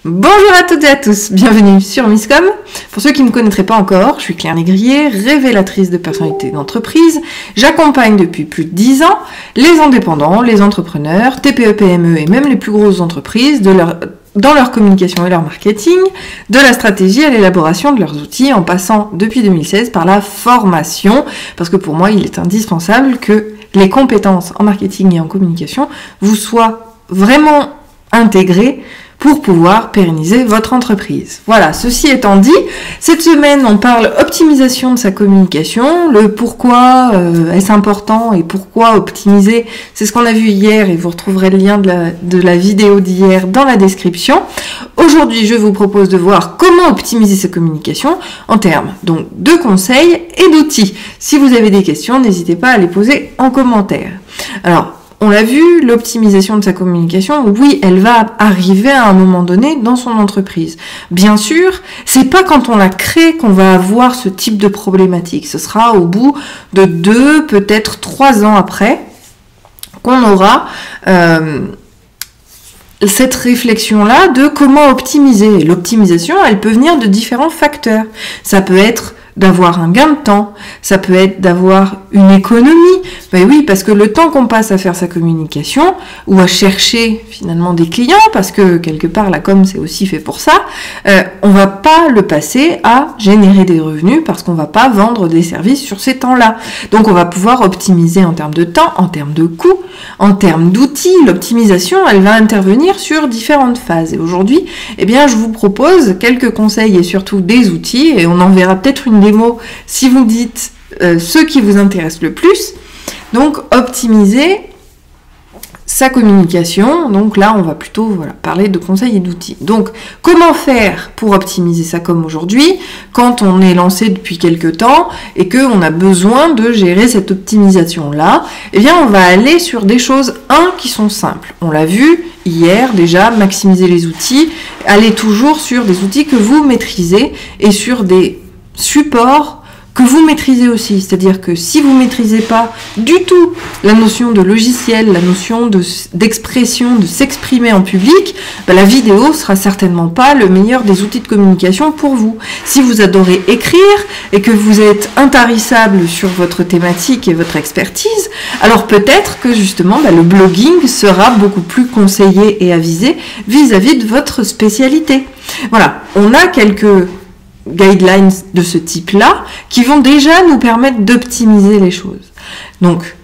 Bonjour à toutes et à tous, bienvenue sur Misscom. Pour ceux qui ne me connaîtraient pas encore, je suis Claire Négrier, révélatrice de personnalités d'entreprise. J'accompagne depuis plus de 10 ans les indépendants, les entrepreneurs, TPE, PME et même les plus grosses entreprises dans leur communication et leur marketing, de la stratégie à l'élaboration de leurs outils en passant depuis 2016 par la formation, parce que pour moi il est indispensable que les compétences en marketing et en communication vous soient vraiment intégrées pour pouvoir pérenniser votre entreprise. Voilà, ceci étant dit, cette semaine on parle optimisation de sa communication, le pourquoi est-ce important et pourquoi optimiser, c'est ce qu'on a vu hier et vous retrouverez le lien de la vidéo d'hier dans la description. Aujourd'hui je vous propose de voir comment optimiser sa communication en termes donc de conseils et d'outils. Si vous avez des questions, n'hésitez pas à les poser en commentaire. Alors, on l'a vu, l'optimisation de sa communication, oui, elle va arriver à un moment donné dans son entreprise. Bien sûr, c'est pas quand on la crée qu'on va avoir ce type de problématique. Ce sera au bout de 2, peut-être 3 ans après, qu'on aura cette réflexion-là de comment optimiser. Et l'optimisation, elle peut venir de différents facteurs. Ça peut être d'avoir un gain de temps, ça peut être d'avoir une économie. Ben oui, parce que le temps qu'on passe à faire sa communication ou à chercher finalement des clients, parce que quelque part la com c'est aussi fait pour ça, on va pas le passer à générer des revenus parce qu'on va pas vendre des services sur ces temps-là. Donc on va pouvoir optimiser en termes de temps, en termes de coûts, en termes d'outils. L'optimisation, elle va intervenir sur différentes phases. Et aujourd'hui, eh bien, je vous propose quelques conseils et surtout des outils, et on en verra peut-être une démo si vous dites ce qui vous intéresse le plus. Donc optimiser sa communication. Donc là on va plutôt parler de conseils et d'outils. Donc comment faire pour optimiser sa com aujourd'hui quand on est lancé depuis quelques temps et qu'on a besoin de gérer cette optimisation là? Eh bien on va aller sur des choses qui sont simples. On l'a vu hier déjà, maximiser les outils, aller toujours sur des outils que vous maîtrisez et sur des supports que vous maîtrisez aussi. C'est-à-dire que si vous maîtrisez pas du tout la notion de logiciel, la notion d'expression, de s'exprimer en public, la vidéo sera certainement pas le meilleur des outils de communication pour vous. Si vous adorez écrire et que vous êtes intarissable sur votre thématique et votre expertise, alors peut-être que justement le blogging sera beaucoup plus conseillé et avisé vis-à-vis de votre spécialité. Voilà, on a quelques guidelines de ce type-là qui vont déjà nous permettre d'optimiser les choses. Donc,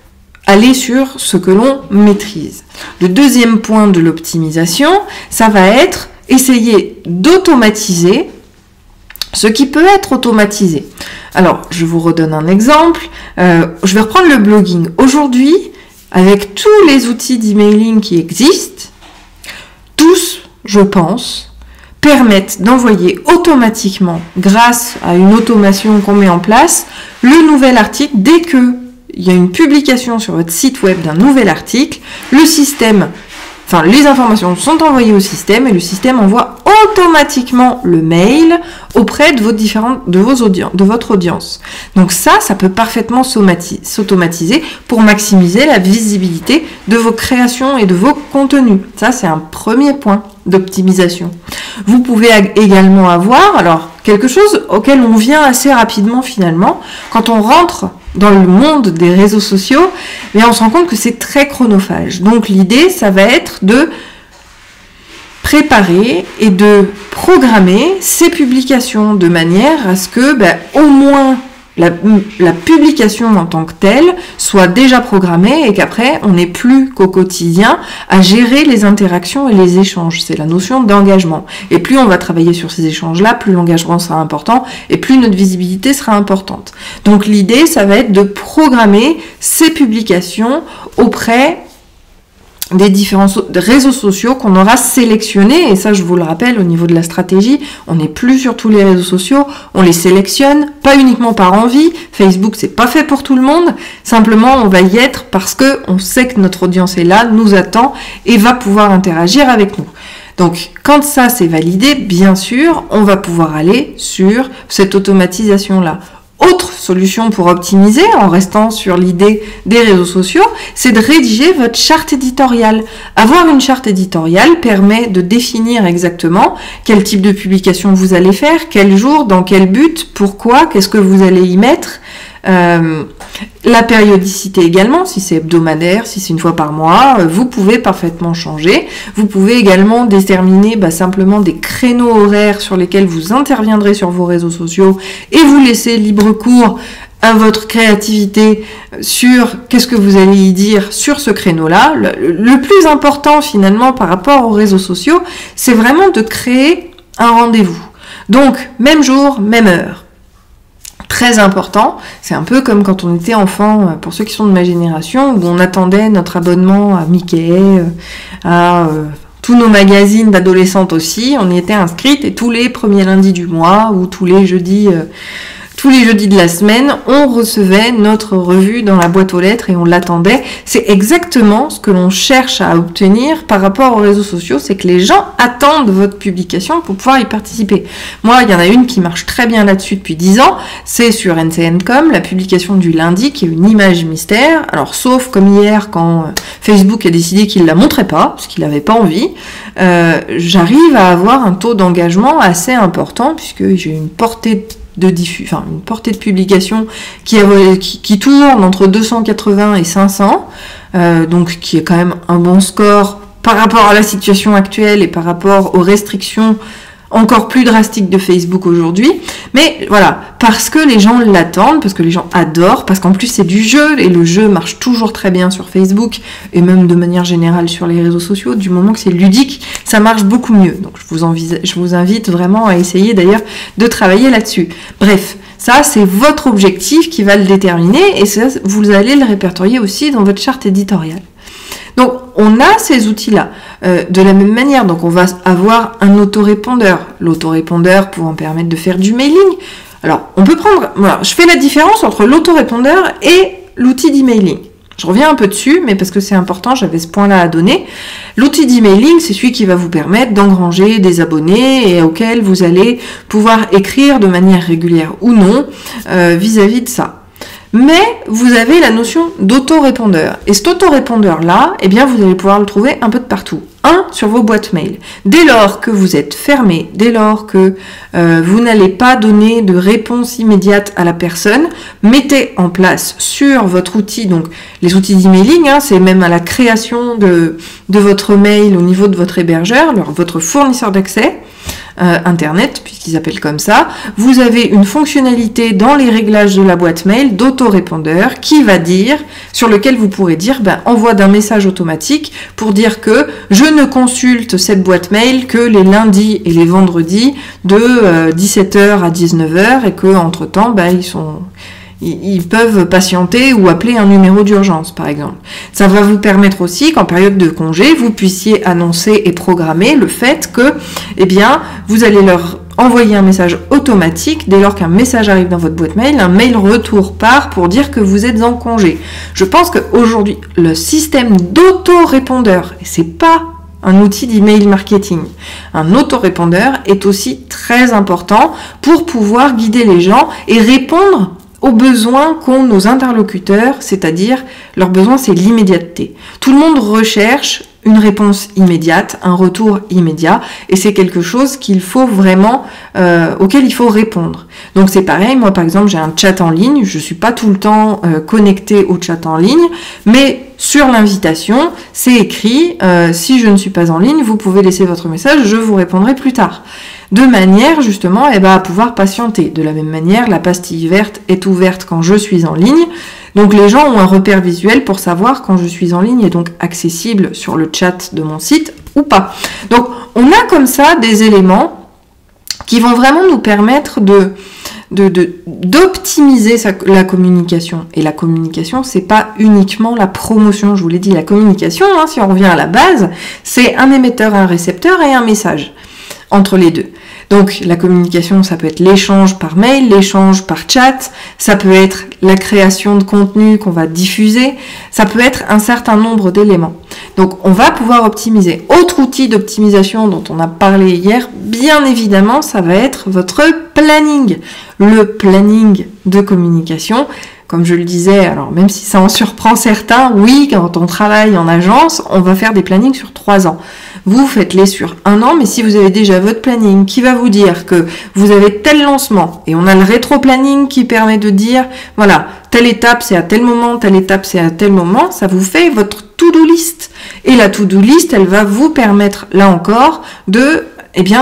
aller sur ce que l'on maîtrise. Le deuxième point de l'optimisation, ça va être essayer d'automatiser ce qui peut être automatisé. Alors, je vous redonne un exemple. Je vais reprendre le blogging. Aujourd'hui, avec tous les outils d'emailing qui existent, tous, je pense, permettent d'envoyer automatiquement, grâce à une automation qu'on met en place, le nouvel article. Dès qu'il y a une publication sur votre site web d'un nouvel article, le système, les informations sont envoyées au système et le système envoie automatiquement le mail auprès de votre audience. Donc ça peut parfaitement s'automatiser pour maximiser la visibilité de vos créations et de vos contenus. Ça, c'est un premier point d'optimisation. Vous pouvez également avoir, quelque chose auquel on vient assez rapidement finalement, quand on rentre dans le monde des réseaux sociaux, on se rend compte que c'est très chronophage. Donc l'idée, ça va être de préparer et de programmer ces publications de manière à ce que au moins la publication en tant que telle soit déjà programmée et qu'après on n'est plus qu'au quotidien à gérer les interactions et les échanges. C'est la notion d'engagement. Et plus on va travailler sur ces échanges-là, plus l'engagement sera important et plus notre visibilité sera importante. Donc l'idée, ça va être de programmer ces publications auprès des différents réseaux sociaux qu'on aura sélectionnés, et ça je vous le rappelle au niveau de la stratégie, on n'est plus sur tous les réseaux sociaux, on les sélectionne, pas uniquement par envie. Facebook c'est pas fait pour tout le monde, simplement on va y être parce que on sait que notre audience est là, nous attend et va pouvoir interagir avec nous. Donc quand ça c'est validé, bien sûr, on va pouvoir aller sur cette automatisation là. Autre solution pour optimiser, en restant sur l'idée des réseaux sociaux, c'est de rédiger votre charte éditoriale. Avoir une charte éditoriale permet de définir exactement quel type de publication vous allez faire, quel jour, dans quel but, pourquoi, qu'est-ce que vous allez y mettre. La périodicité également, si c'est hebdomadaire, si c'est une fois par mois, vous pouvez parfaitement changer. Vous pouvez également déterminer simplement des créneaux horaires sur lesquels vous interviendrez sur vos réseaux sociaux et vous laisser libre cours à votre créativité sur qu'est-ce que vous allez y dire sur ce créneau-là. Le plus important finalement par rapport aux réseaux sociaux, c'est vraiment de créer un rendez-vous. Donc, même jour, même heure. Très important, c'est un peu comme quand on était enfant, pour ceux qui sont de ma génération, où on attendait notre abonnement à Mickey, à tous nos magazines d'adolescentes aussi, on y était inscrite et tous les premiers lundis du mois ou tous les jeudis de la semaine, on recevait notre revue dans la boîte aux lettres et on l'attendait. C'est exactement ce que l'on cherche à obtenir par rapport aux réseaux sociaux, c'est que les gens attendent votre publication pour pouvoir y participer. Moi, il y en a une qui marche très bien là-dessus depuis 10 ans, c'est sur NCN.com, la publication du lundi qui est une image mystère. Alors, sauf comme hier quand Facebook a décidé qu'il la montrait pas, parce qu'il n'avait pas envie, j'arrive à avoir un taux d'engagement assez important puisque j'ai une portée de publication qui tourne entre 280 et 500, donc qui est quand même un bon score par rapport à la situation actuelle et par rapport aux restrictions encore plus drastiques de Facebook aujourd'hui. Mais voilà, parce que les gens l'attendent, parce que les gens adorent, parce qu'en plus c'est du jeu, et le jeu marche toujours très bien sur Facebook, et même de manière générale sur les réseaux sociaux, du moment que c'est ludique, ça marche beaucoup mieux. Donc je vous invite vraiment à essayer d'ailleurs de travailler là-dessus. Bref, ça c'est votre objectif qui va le déterminer, et ça, vous allez le répertorier aussi dans votre charte éditoriale. Donc, on a ces outils-là. De la même manière, donc on va avoir un autorépondeur. L'autorépondeur pouvant permettre de faire du mailing. Alors, on peut prendre... Voilà, je fais la différence entre l'autorépondeur et l'outil d'emailing. Je reviens un peu dessus, mais parce que c'est important, j'avais ce point-là à donner. L'outil d'emailing, c'est celui qui va vous permettre d'engranger des abonnés et auxquels vous allez pouvoir écrire de manière régulière ou non vis-à-vis de ça. Mais vous avez la notion d'autorépondeur. Et cet autorépondeur-là, eh bien, vous allez pouvoir le trouver un peu de partout. Sur vos boîtes mail. Dès lors que vous êtes fermé, dès lors que vous n'allez pas donner de réponse immédiate à la personne, mettez en place sur votre outil, donc les outils d'emailing, c'est même à la création de votre mail au niveau de votre hébergeur, votre fournisseur d'accès, Internet, puisqu'ils appellent comme ça, vous avez une fonctionnalité dans les réglages de la boîte mail d'autorépondeur qui va dire, sur lequel vous pourrez dire, envoi d'un message automatique pour dire que je ne consulte cette boîte mail que les lundis et les vendredis de 17h à 19h et que entre temps, ils peuvent patienter ou appeler un numéro d'urgence, par exemple. Ça va vous permettre aussi qu'en période de congé, vous puissiez annoncer et programmer le fait que, vous allez leur envoyer un message automatique dès lors qu'un message arrive dans votre boîte mail, un mail retour part pour dire que vous êtes en congé. Je pense qu'aujourd'hui, le système d'autorépondeur, et c'est pas un outil d'email marketing. Un autorépondeur est aussi très important pour pouvoir guider les gens et répondre aux besoins qu'ont nos interlocuteurs, c'est-à-dire leur besoin c'est l'immédiateté. Tout le monde recherche une réponse immédiate, un retour immédiat, et c'est quelque chose qu'il faut vraiment, auquel il faut répondre. Donc c'est pareil, moi par exemple j'ai un chat en ligne, je suis pas tout le temps connectée au chat en ligne, mais sur l'invitation, c'est écrit, si je ne suis pas en ligne, vous pouvez laisser votre message, je vous répondrai plus tard. De manière justement à pouvoir patienter. De la même manière, la pastille verte est ouverte quand je suis en ligne. Donc les gens ont un repère visuel pour savoir quand je suis en ligne et donc accessible sur le chat de mon site ou pas. Donc on a comme ça des éléments qui vont vraiment nous permettre d'optimiser la communication. Et la communication, c'est pas uniquement la promotion. Je vous l'ai dit, la communication, si on revient à la base, c'est un émetteur, un récepteur et un message. entre les deux. Donc la communication, ça peut être l'échange par mail, l'échange par chat, ça peut être la création de contenu qu'on va diffuser, ça peut être un certain nombre d'éléments. Donc on va pouvoir optimiser. Autre outil d'optimisation dont on a parlé hier, bien évidemment, ça va être votre planning. Le planning de communication. Comme je le disais, alors même si ça en surprend certains, oui, quand on travaille en agence, on va faire des plannings sur 3 ans. Vous faites-les sur 1 an, mais si vous avez déjà votre planning qui va vous dire que vous avez tel lancement, et on a le rétro-planning qui permet de dire, voilà, telle étape c'est à tel moment, telle étape c'est à tel moment, ça vous fait votre to-do list. Et la to-do list, elle va vous permettre, là encore,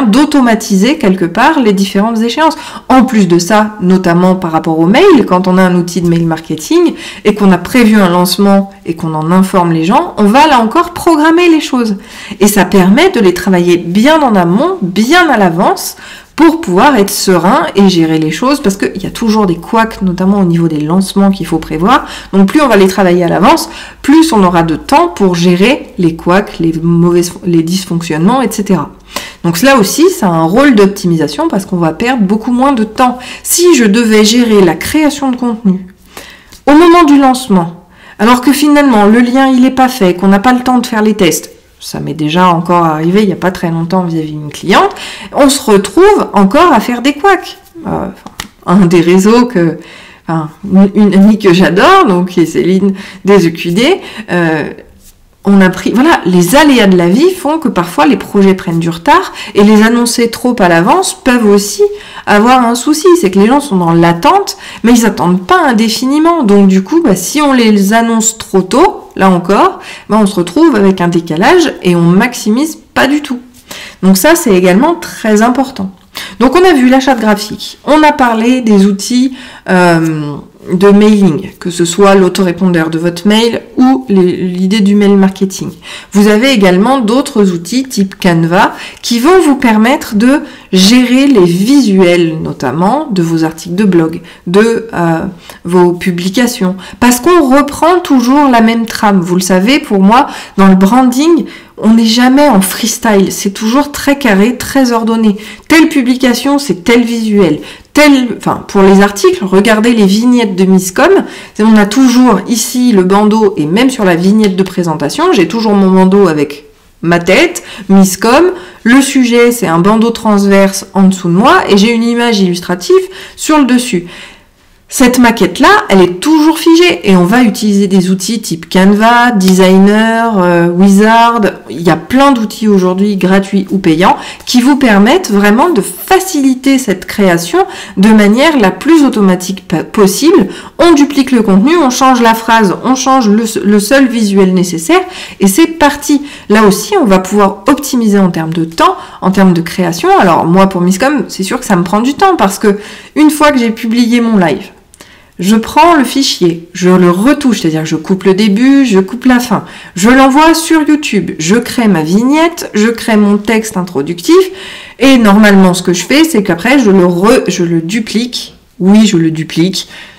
d'automatiser quelque part les différentes échéances. En plus de ça, notamment par rapport au mail, quand on a un outil de mail marketing et qu'on a prévu un lancement et qu'on en informe les gens, on va là encore programmer les choses. Et ça permet de les travailler bien en amont, bien à l'avance, pour pouvoir être serein et gérer les choses, parce qu'il y a toujours des couacs, notamment au niveau des lancements qu'il faut prévoir. Donc plus on va les travailler à l'avance, plus on aura de temps pour gérer les couacs, les dysfonctionnements, etc. Donc cela aussi, ça a un rôle d'optimisation parce qu'on va perdre beaucoup moins de temps. Si je devais gérer la création de contenu au moment du lancement, alors que finalement le lien il n'est pas fait, qu'on n'a pas le temps de faire les tests, ça m'est déjà encore arrivé il n'y a pas très longtemps vis-à-vis d'une cliente, on se retrouve encore à faire des couacs. Un des réseaux une amie que j'adore, donc qui est Céline des EQD, on a pris, voilà, les aléas de la vie font que parfois les projets prennent du retard et les annoncer trop à l'avance peuvent aussi avoir un souci. C'est que les gens sont dans l'attente, mais ils n'attendent pas indéfiniment. Donc du coup, si on les annonce trop tôt, là encore, on se retrouve avec un décalage et on maximise pas du tout. Donc ça, c'est également très important. Donc on a vu la charte graphique, on a parlé des outils de mailing, que ce soit l'autorépondeur de votre mail ou l'idée du mail marketing. Vous avez également d'autres outils type Canva qui vont vous permettre de gérer les visuels, notamment de vos articles de blog, de vos publications, parce qu'on reprend toujours la même trame. Vous le savez, pour moi, dans le branding, on n'est jamais en freestyle, c'est toujours très carré, très ordonné. Telle publication, c'est tel visuel. Pour les articles, regardez les vignettes de Miscom. On a toujours ici le bandeau et même sur la vignette de présentation, j'ai toujours mon bandeau avec ma tête, Miscom. Le sujet, c'est un bandeau transverse en dessous de moi et j'ai une image illustrative sur le dessus. Cette maquette-là, elle est toujours figée et on va utiliser des outils type Canva, Designer, Wizard. Il y a plein d'outils aujourd'hui gratuits ou payants qui vous permettent vraiment de faciliter cette création de manière la plus automatique possible. On duplique le contenu, on change la phrase, on change le seul visuel nécessaire et c'est parti. Là aussi, on va pouvoir optimiser en termes de temps, en termes de création. Alors moi, pour Miscom, c'est sûr que ça me prend du temps parce que une fois que j'ai publié mon live, je prends le fichier, je le retouche, c'est-à-dire que je coupe le début, je coupe la fin, je l'envoie sur YouTube, je crée ma vignette, je crée mon texte introductif, et normalement ce que je fais, c'est qu'après je le duplique,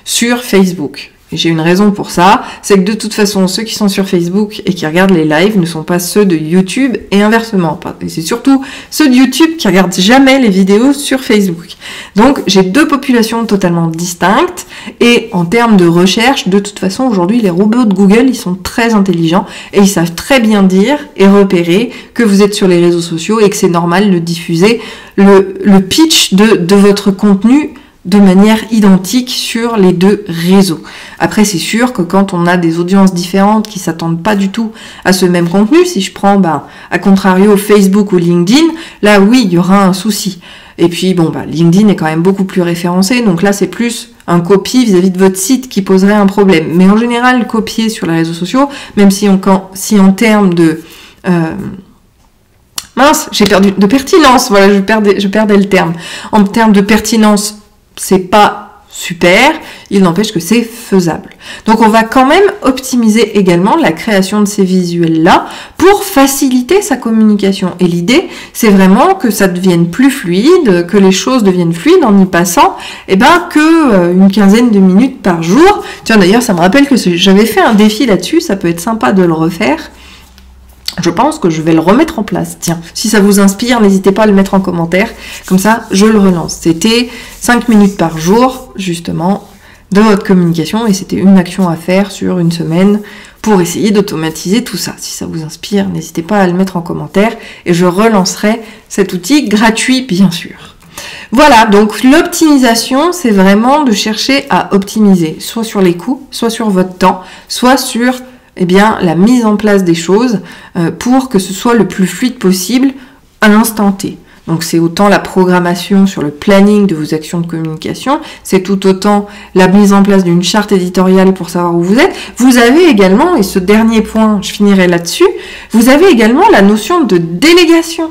sur Facebook. Et j'ai une raison pour ça, c'est que de toute façon, ceux qui sont sur Facebook et qui regardent les lives ne sont pas ceux de YouTube et inversement. Et c'est surtout ceux de YouTube qui regardent jamais les vidéos sur Facebook. Donc, j'ai deux populations totalement distinctes et en termes de recherche, de toute façon, aujourd'hui, les robots de Google, ils sont très intelligents et ils savent très bien dire et repérer que vous êtes sur les réseaux sociaux et que c'est normal de diffuser le pitch de votre contenu de manière identique sur les deux réseaux. Après, c'est sûr que quand on a des audiences différentes qui s'attendent pas du tout à ce même contenu, si je prends, à contrario, Facebook ou LinkedIn, là, oui, il y aura un souci. Et puis, LinkedIn est quand même beaucoup plus référencé, donc là, c'est plus un copie vis-à-vis de votre site qui poserait un problème. Mais en général, copier sur les réseaux sociaux, même si en termes de... j'ai perdu de pertinence, voilà, je perdais le terme. En termes de pertinence, c'est pas super, il n'empêche que c'est faisable. Donc on va quand même optimiser également la création de ces visuels-là pour faciliter sa communication. Et l'idée, c'est vraiment que ça devienne plus fluide, que les choses deviennent fluides en y passant, une quinzaine de minutes par jour. Tiens, d'ailleurs, ça me rappelle que j'avais fait un défi là-dessus, ça peut être sympa de le refaire. Je pense que je vais le remettre en place. Tiens, si ça vous inspire, n'hésitez pas à le mettre en commentaire. Comme ça, je le relance. C'était 5 minutes par jour, justement, de votre communication. Et c'était une action à faire sur une semaine pour essayer d'automatiser tout ça. Si ça vous inspire, n'hésitez pas à le mettre en commentaire. Et je relancerai cet outil gratuit, bien sûr. Voilà, donc l'optimisation, c'est vraiment de chercher à optimiser, soit sur les coûts, soit sur votre temps, soit sur la mise en place des choses pour que ce soit le plus fluide possible à l'instant T. Donc c'est autant la programmation sur le planning de vos actions de communication, c'est tout autant la mise en place d'une charte éditoriale pour savoir où vous êtes. Vous avez également, et ce dernier point, je finirai là-dessus, vous avez également la notion de délégation.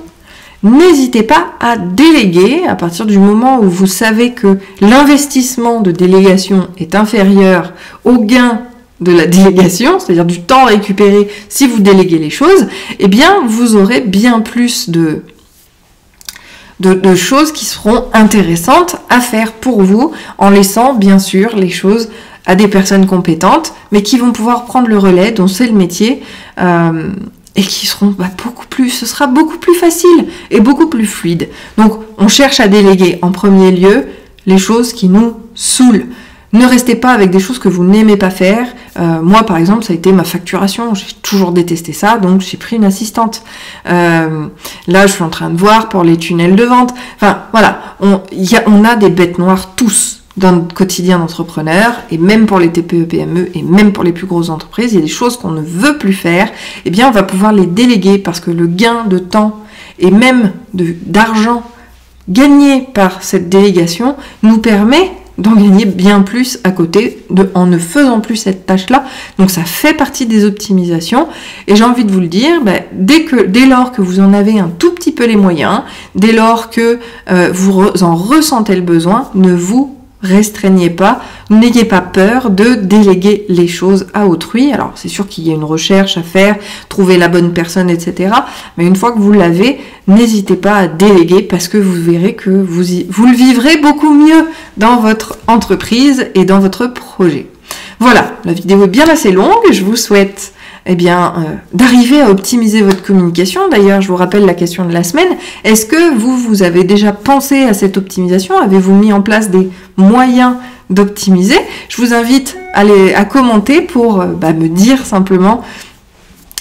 N'hésitez pas à déléguer à partir du moment où vous savez que l'investissement de délégation est inférieur au gain de la délégation, c'est-à-dire du temps récupéré si vous déléguez les choses, eh bien vous aurez bien plus de choses qui seront intéressantes à faire pour vous, en laissant bien sûr les choses à des personnes compétentes, mais qui vont pouvoir prendre le relais, dont c'est le métier, et qui seront ce sera beaucoup plus facile et beaucoup plus fluide. Donc on cherche à déléguer en premier lieu les choses qui nous saoulent. Ne restez pas avec des choses que vous n'aimez pas faire. Moi, par exemple, ça a été ma facturation. J'ai toujours détesté ça, donc j'ai pris une assistante. Là, je suis en train de voir pour les tunnels de vente. Enfin, voilà, on a des bêtes noires tous dans notre quotidien d'entrepreneur, et même pour les TPE-PME, et même pour les plus grosses entreprises, il y a des choses qu'on ne veut plus faire. Eh bien, on va pouvoir les déléguer parce que le gain de temps et même d'argent gagné par cette délégation nous permet d'en gagner bien plus à côté en ne faisant plus cette tâche-là. Donc ça fait partie des optimisations. Et j'ai envie de vous le dire, dès lors que vous en avez un tout petit peu les moyens, dès lors que vous en ressentez le besoin, ne vous restreignez pas, n'ayez pas peur de déléguer les choses à autrui. Alors c'est sûr qu'il y a une recherche à faire, trouver la bonne personne, etc. Mais une fois que vous l'avez, n'hésitez pas à déléguer parce que vous verrez que vous le vivrez beaucoup mieux dans votre entreprise et dans votre projet. Voilà, la vidéo est bien assez longue. Je vous souhaite d'arriver à optimiser votre communication. D'ailleurs, je vous rappelle la question de la semaine. Est-ce que vous avez déjà pensé à cette optimisation? Avez-vous mis en place des moyens d'optimiser? Je vous invite à commenter pour me dire simplement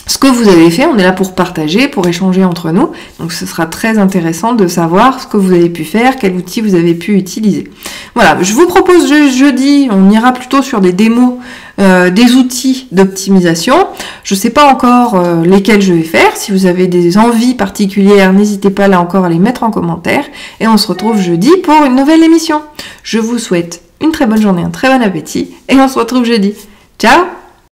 ce que vous avez fait. On est là pour partager, pour échanger entre nous. Donc ce sera très intéressant de savoir ce que vous avez pu faire, quel outil vous avez pu utiliser. Voilà, je vous propose jeudi, on ira plutôt sur des démos des outils d'optimisation. Je ne sais pas encore lesquels je vais faire. Si vous avez des envies particulières, n'hésitez pas là encore à les mettre en commentaire. Et on se retrouve jeudi pour une nouvelle émission. Je vous souhaite une très bonne journée, un très bon appétit et on se retrouve jeudi. Ciao!